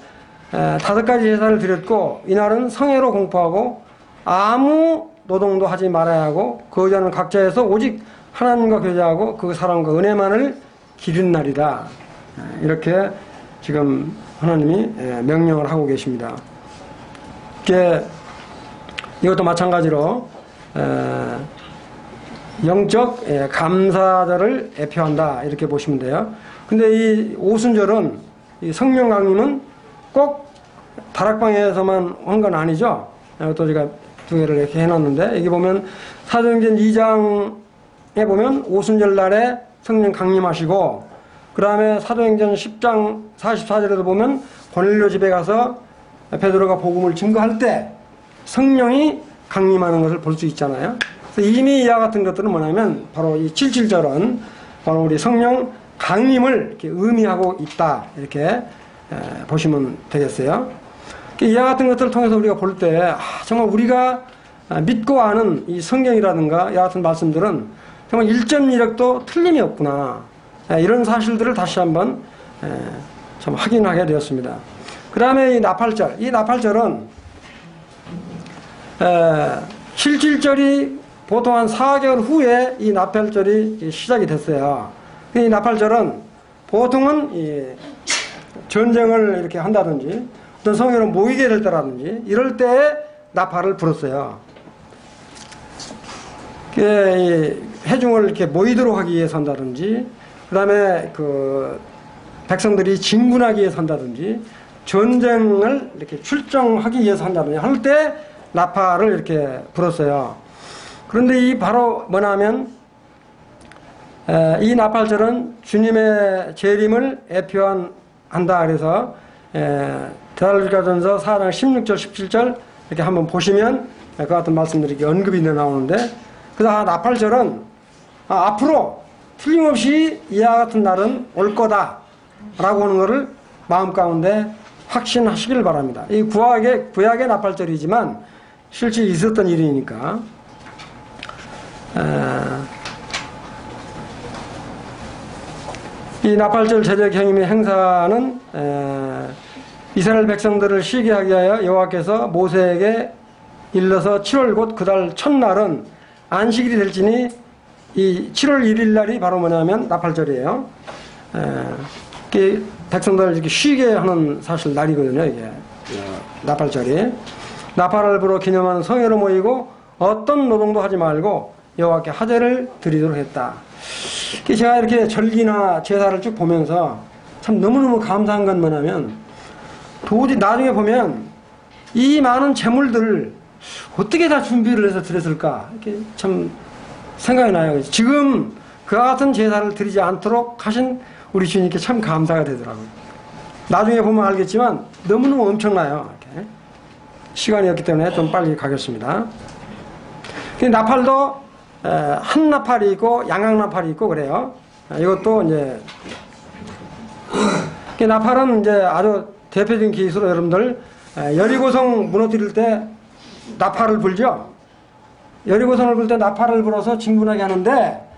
5가지 제사를 드렸고, 이날은 성회로 공포하고 아무 노동도 하지 말아야 하고 그 여자는 각자에서 오직 하나님과 교제하고 그 사랑과 은혜만을 기른 날이다. 이렇게 지금 하나님이 명령을 하고 계십니다. 이것도 마찬가지로 영적 감사절을 애표한다 이렇게 보시면 돼요. 근데 이 오순절은 이 성령 강림은 꼭 다락방에서만 한 건 아니죠. 또 제가 두 개를 이렇게 해놨는데, 여기 보면 사도행전 2장에 보면 오순절 날에 성령 강림하시고, 그 다음에 사도행전 10장 44절에도 보면 고넬료 집에 가서 베드로가 복음을 증거할 때 성령이 강림하는 것을 볼 수 있잖아요. 그래서 이미 이와 같은 것들은 뭐냐면 바로 이 77절은 바로 우리 성령 강림을 이렇게 의미하고 있다 이렇게 보시면 되겠어요. 이와 같은 것들을 통해서 우리가 볼 때 정말 우리가 믿고 아는 이 성경이라든가 이와 같은 말씀들은 정말 일점이력도 틀림이 없구나, 이런 사실들을 다시 한번 참 확인하게 되었습니다. 그 다음에 이 나팔절, 이 나팔절은 77절이 보통 한 4개월 후에 이 나팔절이 시작이 됐어요. 이 나팔절은 보통은 이 전쟁을 이렇게 한다든지 어떤 성회로 모이게 될 때라든지 이럴 때 나팔을 불었어요. 회중을 이렇게 모이도록 하기 위해서 한다든지, 그 다음에 그 백성들이 진군하기 위해서 한다든지, 전쟁을 이렇게 출정하기 위해서 한다든지 할 때 나팔을 이렇게 불었어요. 그런데 이 바로 뭐냐면 이 나팔절은 주님의 재림을 애표한다. 그래서 데살로니가전서 4장 16절 17절 이렇게 한번 보시면 그 같은 말씀들이 이렇게 언급이 나오는데, 그 다음 나팔절은 앞으로 틀림없이 이와 같은 날은 올 거다 라고 하는 것을 마음 가운데 확신하시길 바랍니다. 이 구약의 나팔절이지만 실제 있었던 일이니까. 이 나팔절 제적 행위의 행사는 이스라엘 백성들을 쉬게 하기 위하여 여호와께서 모세에게 일러서 7월 곧 그달 첫날은 안식일이 될지니 이 7월 1일 날이 바로 뭐냐면 나팔절이에요. 백성들을 이렇게 쉬게 하는 사실 날이거든요. 이게 나팔절이. 나팔을 불어 기념하는 성회로 모이고 어떤 노동도 하지 말고 여호와께 하제를 드리도록 했다. 제가 이렇게 절기나 제사를 쭉 보면서 참 너무너무 감사한 건 뭐냐면, 도저히 나중에 보면 이 많은 재물들을 어떻게 다 준비를 해서 드렸을까 이렇게 참 생각이 나요. 지금 그와 같은 제사를 드리지 않도록 하신 우리 주님께 참 감사가 되더라고요. 나중에 보면 알겠지만 너무너무 엄청나요. 이렇게. 시간이었기 때문에 좀 빨리 가겠습니다. 나팔도 한 나팔이 있고 양악 나팔이 있고 그래요. 이것도 이제 나팔은 이제 아주 대표적인 기술로 여러분들 여리고성 무너뜨릴 때 나팔을 불죠. 여리고성을 불 때 나팔을 불어서 진군하게 하는데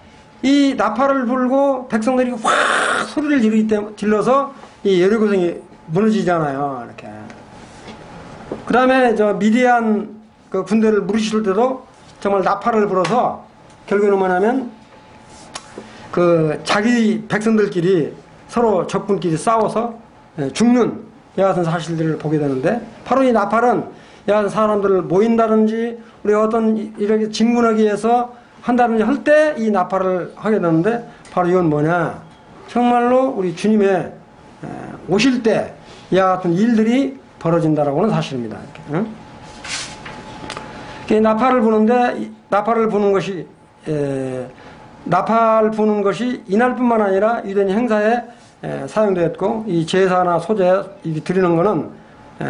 이 나팔을 불고 백성들이 확 소리를 질러서 이 여리고성이 무너지잖아요. 이렇게. 그 다음에 저 미디안 그 군대를 무르실 때도 정말 나팔을 불어서 결국에는 뭐냐면 그 자기 백성들끼리 서로 적군끼리 싸워서 죽는 이와 같은 사실들을 보게 되는데 바로 이 나팔은 이와 같은 사람들을 모인다든지 우리가 어떤 이렇게 진군하기 위해서 한다든지 할 때 이 나팔을 하게 되는데 바로 이건 뭐냐 정말로 우리 주님의 오실 때 이와 같은 일들이 벌어진다라고 하는 사실입니다. 이렇게, 응? 나팔을 부는데 나팔을 부는 것이 나팔 부는 것이 이날뿐만 아니라 유대인 행사에 사용되었고 이 제사나 소제 드리는 것은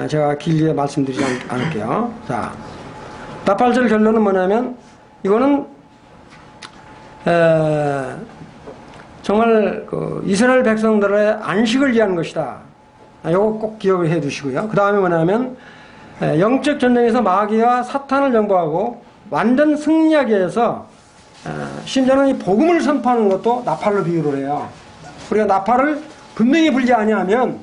제가 길게 말씀드리지 않을게요. 자, 나팔절 결론은 뭐냐면 이거는 정말 그 이스라엘 백성들의 안식을 위한 것이다. 이거 꼭 기억을 해 두시고요. 그 다음에 뭐냐면 영적 전쟁에서 마귀와 사탄을 정복하고 완전 승리하기 위해서 심지어는 이 복음을 선포하는 것도 나팔로 비유를 해요. 우리가 나팔을 분명히 불지 아니하면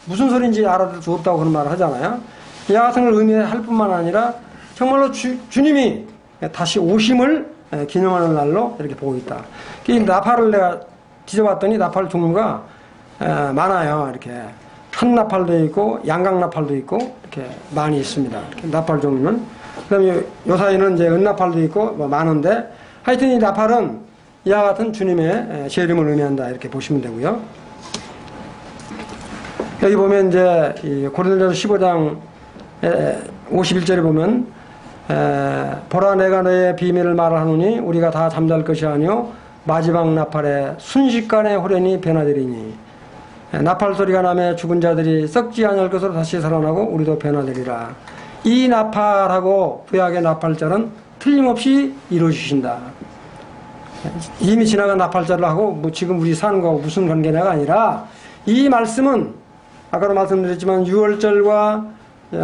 무슨 소리인지 알아들 수 없다고 그런 말을 하잖아요. 이와 같은 걸 의미할 뿐만 아니라 정말로 주님이 다시 오심을 기념하는 날로 이렇게 보고 있다. 이 나팔을 내가 뒤져봤더니 나팔 종류가 많아요. 이렇게 한 나팔도 있고 양각 나팔도 있고 이렇게 많이 있습니다. 이렇게 나팔 종류는. 그다음에 요 사이는 이제 은나팔도 있고 뭐 많은데 하여튼 이 나팔은 이와 같은 주님의 재림을 의미한다 이렇게 보시면 되고요. 여기 보면 이제 이 고린도전서 15장 51절에 보면 보라 내가 너의 비밀을 말하노니 우리가 다 잠잘 것이 아니요 마지막 나팔에 순식간에 호련히 변화되리니 나팔 소리가 나며 죽은 자들이 썩지 않을 것으로 다시 살아나고 우리도 변화되리라. 이 나팔하고 구약의 나팔절은 틀림없이 이루어지신다. 이미 지나간 나팔절을 하고 뭐 지금 우리 사는 거하고 무슨 관계냐가 아니라 이 말씀은 아까도 말씀드렸지만 유월절과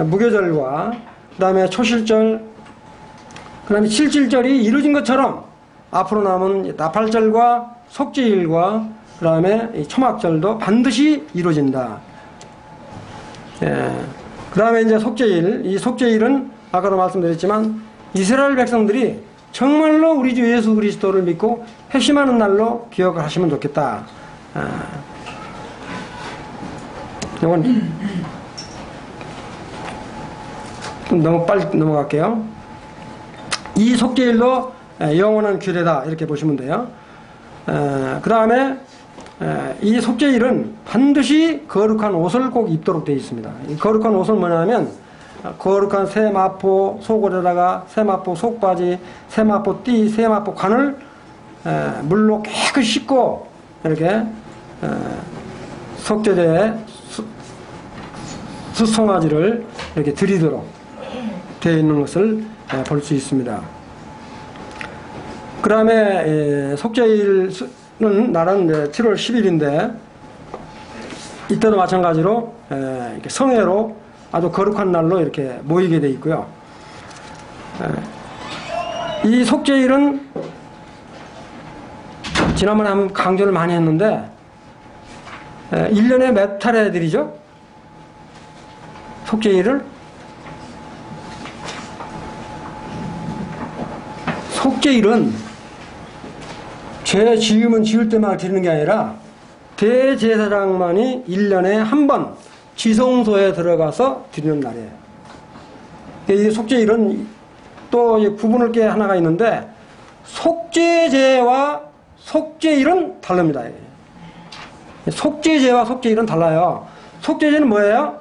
무교절과 그 다음에 초실절 그 다음에 칠칠절이 이루어진 것처럼 앞으로 남은 나팔절과 속죄일과 그 다음에 초막절도 반드시 이루어진다. 그 다음에 이제 속죄일, 이 속죄일은 아까도 말씀드렸지만 이스라엘 백성들이 정말로 우리 주 예수 그리스도를 믿고 회심하는 날로 기억을 하시면 좋겠다. 이건 좀 너무 빨리 넘어갈게요. 이 속죄일도 영원한 규례다 이렇게 보시면 돼요. 그 다음에 이 속죄일은 반드시 거룩한 옷을 꼭 입도록 되어 있습니다. 이 거룩한 옷은 뭐냐면 거룩한 세마포 속옷에다가 세마포 속바지, 세마포 띠, 세마포 관을 물로 깨끗이 씻고 이렇게 속죄제에 수송아지를 이렇게 드리도록 되어 있는 것을 볼 수 있습니다. 그 다음에 속죄일은 날은 7월 10일인데 이때도 마찬가지로 이렇게 성회로 아주 거룩한 날로 이렇게 모이게 되어 있고요. 이 속죄일은 지난번에 한번 강조를 많이 했는데 1년에 몇 차례 드리죠? 속죄일을? 속죄일은 죄 지으면 지을 때만 드리는 게 아니라 대제사장만이 1년에 한 번 지성소에 들어가서 드리는 날이에요. 이 속죄일은 또 구분할 게 하나가 있는데 속죄제와 속죄일은 다릅니다. 속죄제와 속죄일은 달라요. 속죄제는 뭐예요?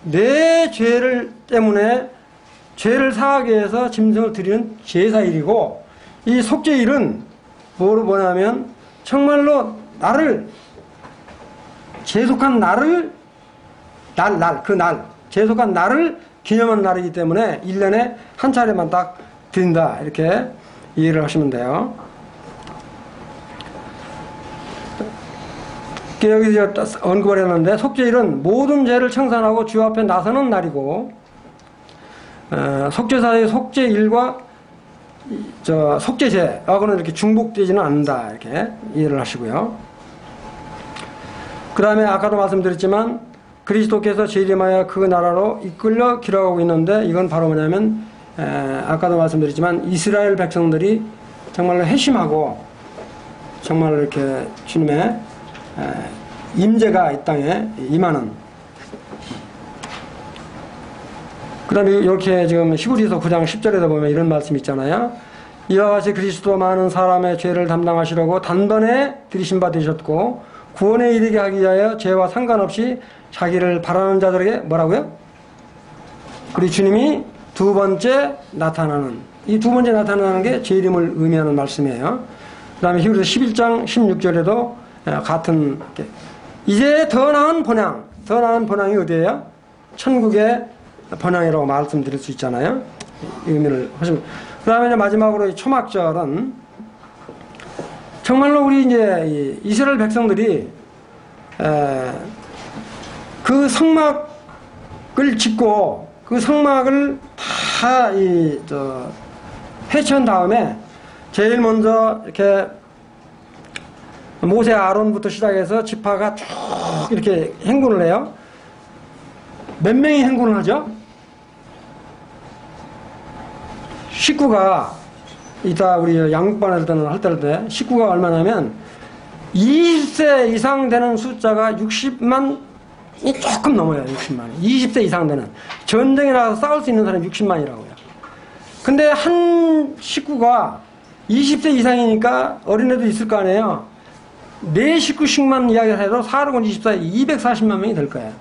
내 죄를 때문에 죄를 사하기 위해서 짐승을 드리는 제사일이고 이 속죄일은 뭐냐면 정말로 나를 제속한 나를 제속한 나를 기념한 날이기 때문에 1년에 한 차례만 딱 드린다. 이렇게 이해를 하시면 돼요. 여기 언급을 했는데 속죄일은 모든 죄를 청산하고 주 앞에 나서는 날이고 속죄사의 속죄일과 속죄죄하고는 이렇게 중복되지는 않는다. 이렇게 이해를 하시고요. 그 다음에 아까도 말씀드렸지만 그리스도께서 재림하여 그 나라로 이끌려 길어가고 있는데 이건 바로 뭐냐면 아까도 말씀드렸지만 이스라엘 백성들이 정말로 회심하고 정말 이렇게 주님의 임재가 이 땅에 임하는. 그 다음에 이렇게 지금 히브리서 9장 10절에도 보면 이런 말씀 있잖아요. 이와 같이 그리스도 많은 사람의 죄를 담당하시려고 단번에 들이신 바 되셨고 구원에 이르게 하기 위하여 죄와 상관없이 자기를 바라는 자들에게 뭐라고요? 그리고 주님이 두 번째 나타나는, 이 두 번째 나타나는 게 재림을 의미하는 말씀이에요. 그 다음에 히브리서 11장 16절에도 같은 이제 더 나은 번향이 어디예요? 천국의 번향이라고 말씀드릴 수 있잖아요. 의미를 하시면. 그 다음에 이제 마지막으로 이 초막절은 정말로 우리 이제 이스라엘 백성들이 그 성막을 짓고 그 성막을 다 해치운 다음에 제일 먼저 이렇게 모세 아론부터 시작해서 지파가 쭉 이렇게 행군을 해요. 몇 명이 행군을 하죠? 식구가 이따 우리 양육반 할 때 식구가 얼마냐면 20세 이상 되는 숫자가 60만이 조금 넘어요. 60만. 20세 이상 되는 전쟁에 나가서 싸울 수 있는 사람이 60만이라고요. 근데 한 식구가 20세 이상이니까 어린애도 있을 거 아니에요. 네 식구씩만 이야기를 해도 4, 6, 24, 240만 명이 될 거예요.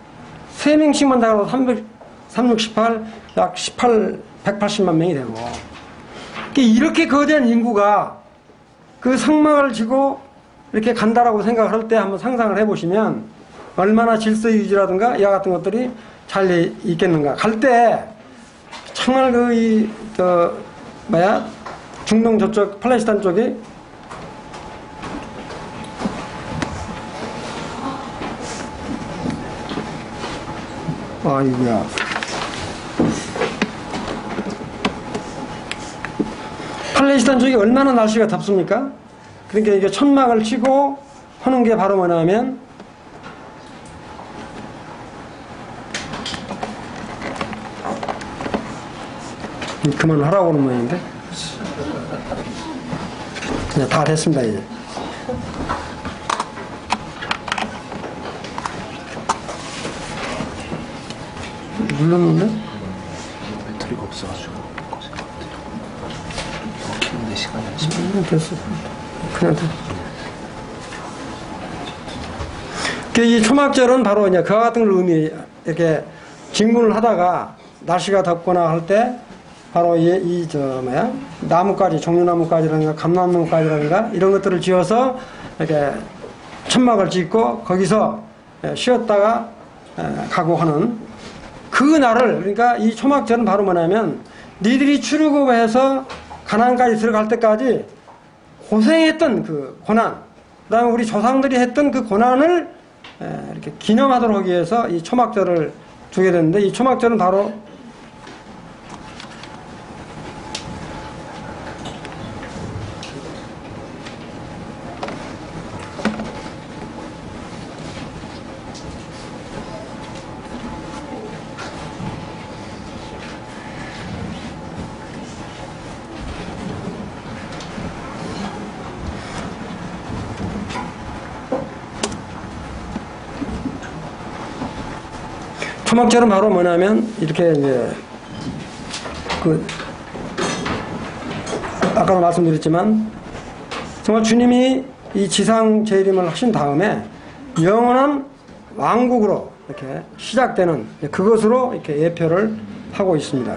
3명씩만 다가도 368, 약 180만 명이 되고. 이렇게 거대한 인구가 그 성막을 지고 이렇게 간다라고 생각을 할 때 한번 상상을 해보시면 얼마나 질서 유지라든가 이와 같은 것들이 잘 있겠는가. 갈 때 정말 중동 저쪽 팔레스타인 쪽이 아이고야. 팔레스타인 쪽이 얼마나 날씨가 덥습니까? 그러니까 이게 천막을 치고 하는 게 바로 뭐냐면 그만하라고 하는 모양인데 그냥 다 됐습니다. 이제 눌렀는데 배터리가 없어가지고 키우는데 시간이 안 시간. 됐어. 그냥 돼. 이 초막절은 바로 이제 그와 같은 걸 이렇게 진군을 하다가 날씨가 덥거나 할 때 바로 나뭇가지, 종려나뭇가지라든가 감나무가지라든가 이런 것들을 지어서 이렇게 천막을 짓고 거기서 쉬었다가 가고 하는 그 날을, 그러니까 이 초막절은 바로 뭐냐면 니들이 출애굽해서 가나안까지 들어갈 때까지 고생했던 그 고난, 그 다음에 우리 조상들이 했던 그 고난을 이렇게 기념하도록 하기 위해서 이 초막절을 두게 됐는데, 이 초막절은 바로 초막절은 바로 뭐냐면 이렇게 이제 아까도 말씀드렸지만 정말 주님이 이 지상 재림을 하신 다음에 영원한 왕국으로 이렇게 시작되는 그것으로 이렇게 예표를 하고 있습니다.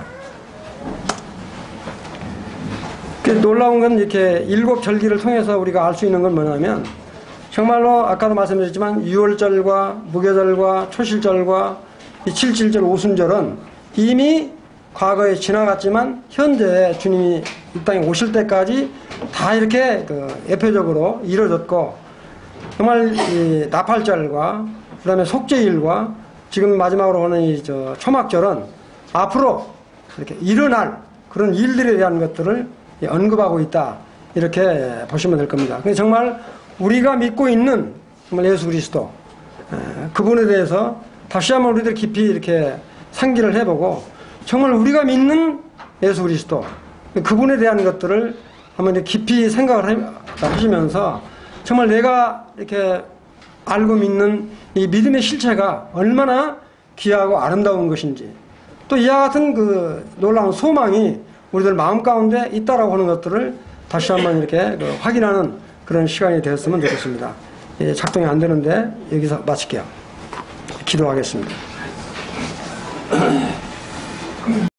놀라운 건 이렇게 7절기를 통해서 우리가 알 수 있는 건 뭐냐면 정말로 아까도 말씀드렸지만 유월절과 무교절과 초실절과 이 7.7절 오순절은 이미 과거에 지나갔지만 현재 주님이 이 땅에 오실 때까지 다 이렇게 예표적으로 이루어졌고, 정말 이 나팔절과 그다음에 속죄일과 지금 마지막으로 오는 이 초막절은 앞으로 이렇게 일어날 그런 일들에 대한 것들을 언급하고 있다, 이렇게 보시면 될 겁니다. 근데 정말 우리가 믿고 있는 정말 예수 그리스도, 그분에 대해서 다시 한번 우리들 깊이 이렇게 상기를 해보고, 정말 우리가 믿는 예수 그리스도, 그분에 대한 것들을 한번 이렇게 깊이 생각을 하시면서 정말 내가 이렇게 알고 믿는 이 믿음의 실체가 얼마나 귀하고 아름다운 것인지, 또 이와 같은 그 놀라운 소망이 우리들 마음 가운데 있다라고 하는 것들을 다시 한번 이렇게 확인하는 그런 시간이 되었으면 좋겠습니다. 작동이 안 되는데 여기서 마칠게요. 기도하겠습니다.